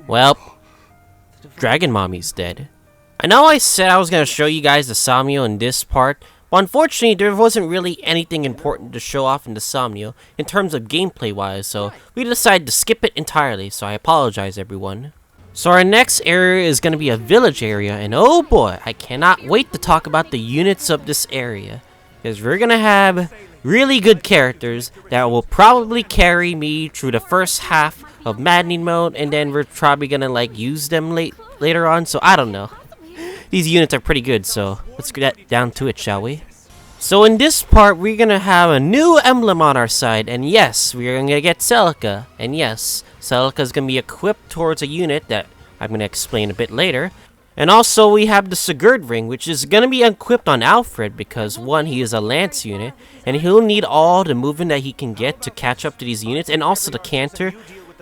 Well, Dragon Mommy's dead. I know I said I was going to show you guys the Samyo in this part, but unfortunately there wasn't really anything important to show off in the Samyo in terms of gameplay wise, so we decided to skip it entirely, so I apologize everyone. So our next area is going to be a village area, and oh boy, I cannot wait to talk about the units of this area, because we're going to have really good characters that will probably carry me through the first half of Maddening mode, and then we're probably going to like use them later on, so I don't know. These units are pretty good, so let's get down to it, shall we? So in this part, we're gonna have a new emblem on our side, and yes, we're gonna get Celica, and yes, Celica is gonna be equipped towards a unit that I'm gonna explain a bit later. And also, we have the Sigurd ring, which is gonna be equipped on Alfred because one, he is a lance unit, and he'll need all the movement that he can get to catch up to these units, and also the canter.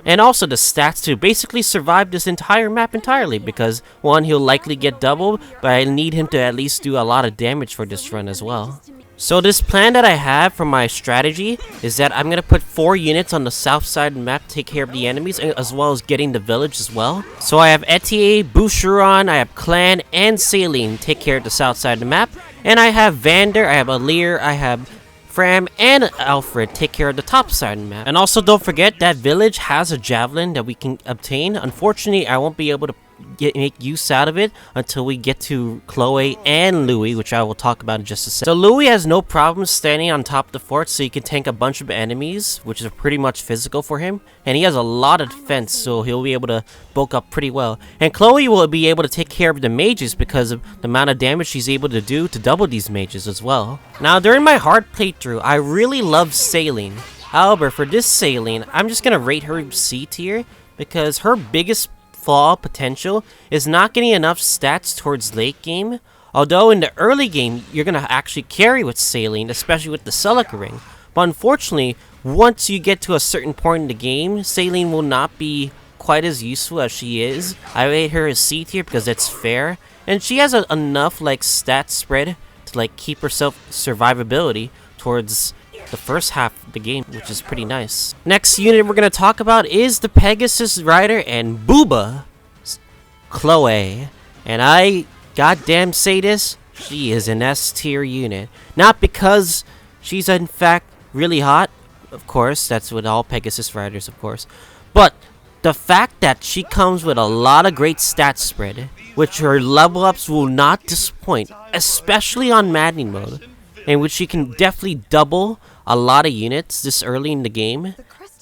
And also the stats to basically survive this entire map entirely, because one, he'll likely get doubled, but I need him to at least do a lot of damage for this run as well. So this plan that I have for my strategy is that I'm going to put 4 units on the south side of the map to take care of the enemies, as well as getting the village as well. So I have Etier, Boucheron, I have Clan, and Celine take care of the south side of the map. And I have Vander, I have Alir, I have Fram, and Alfred take care of the top side of the map. And also don't forget that village has a javelin that we can obtain. Unfortunately, I won't be able to make use out of it until we get to Chloe and Louis, which I will talk about in just a second. So Louis has no problem standing on top of the fort, so he can tank a bunch of enemies, which is pretty much physical for him. And he has a lot of defense, so he'll be able to bulk up pretty well. And Chloe will be able to take care of the mages because of the amount of damage she's able to do to double these mages as well. Now, during my hard playthrough, I really love Celine. However, for this Celine, I'm just gonna rate her C tier because her biggest flaw potential is not getting enough stats towards late game. Although in the early game you're gonna actually carry with Celine, especially with the Celica ring. But unfortunately, once you get to a certain point in the game, Celine will not be quite as useful as she is. I rate her as C tier because it's fair, and she has enough like stat spread to like keep herself survivability towards the first half of the game, which is pretty nice. Next unit we're gonna talk about is the Pegasus Rider and Booba, Chloe. And I goddamn say this, she is an S tier unit. Not because she's in fact really hot, of course, that's with all Pegasus Riders of course, but the fact that she comes with a lot of great stat spread, which her level ups will not disappoint, especially on Maddening mode, in which she can definitely double a lot of units this early in the game,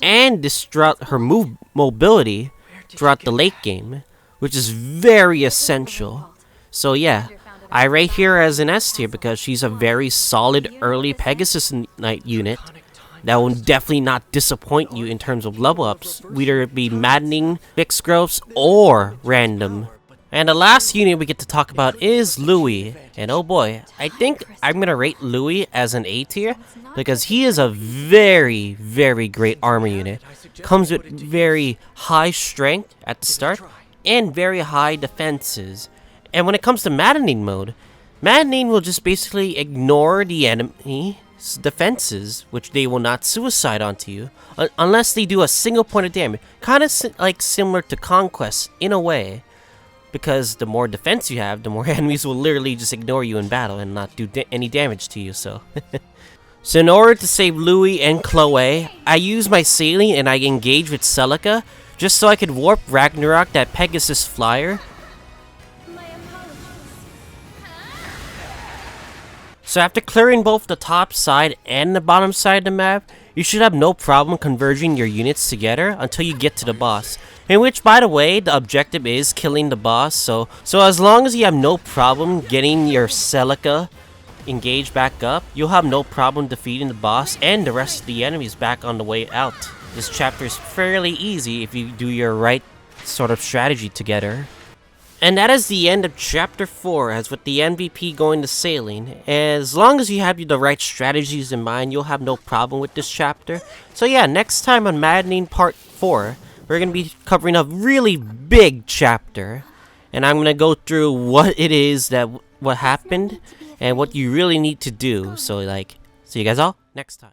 and disrupt her mobility throughout the late game, which is very essential. So yeah, I rate her as an S tier because she's a very solid early Pegasus Knight unit that will definitely not disappoint you in terms of level ups, whether it be Maddening, fixed growths, or random. And the last unit we get to talk about is Louis. And oh boy, I think I'm gonna rate Louis as an A tier because he is a very, very great armor unit. Comes with very high strength at the start and very high defenses. And when it comes to Maddening mode, Maddening will just basically ignore the enemy's defenses, which they will not suicide onto you unless they do a single point of damage. Kind of like similar to Conquest in a way. Because the more defense you have, the more enemies will literally just ignore you in battle and not do any damage to you, so. So in order to save Louis and Chloe, I use my Celine and I engage with Celica, just so I could warp Ragnarok, that Pegasus flyer. So after clearing both the top side and the bottom side of the map, you should have no problem converging your units together until you get to the boss. In which, by the way, the objective is killing the boss, so as long as you have no problem getting your Celica engaged back up, you'll have no problem defeating the boss and the rest of the enemies back on the way out. This chapter is fairly easy if you do your right sort of strategy together. And that is the end of Chapter 4, as with the MVP going to Celine. As long as you have the right strategies in mind, you'll have no problem with this chapter. So yeah, next time on Maddening Part 4, we're going to be covering a really big chapter. And I'm going to go through what it is what happened and what you really need to do. So see you guys all next time.